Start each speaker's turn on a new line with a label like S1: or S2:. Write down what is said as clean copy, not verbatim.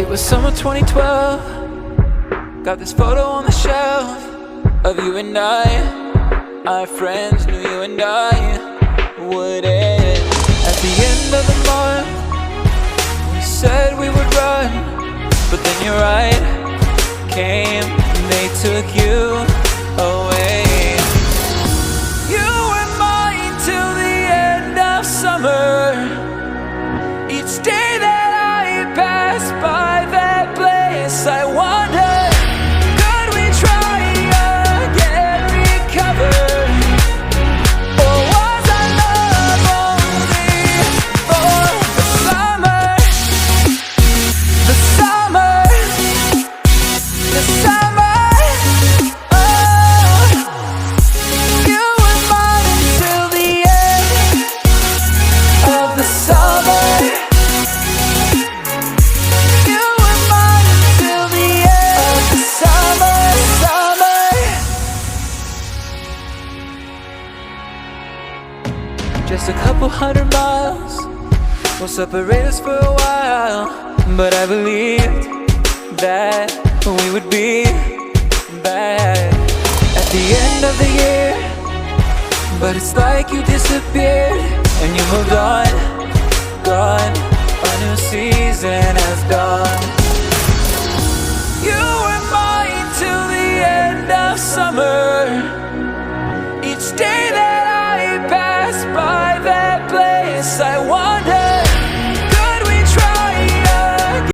S1: It was summer 2012. Got this photo on the shelf of you and I. Our friends knew you and I would end. At the end of the month, we said we would run, but then your right came and they took you away. You were mine till the end of summer. Each day that I passed by that place, I wondered, could we try again, recover? Or was our love only for the summer? The summer, the summer. Oh, you were mine until the end of the summer. You were mine until the end of the summer, summer. Just a couple 100 miles will separate us for a while, but I believed that we would be back at the end of the year. But it's like you disappeared and you moved on, gone. A new season has dawned. You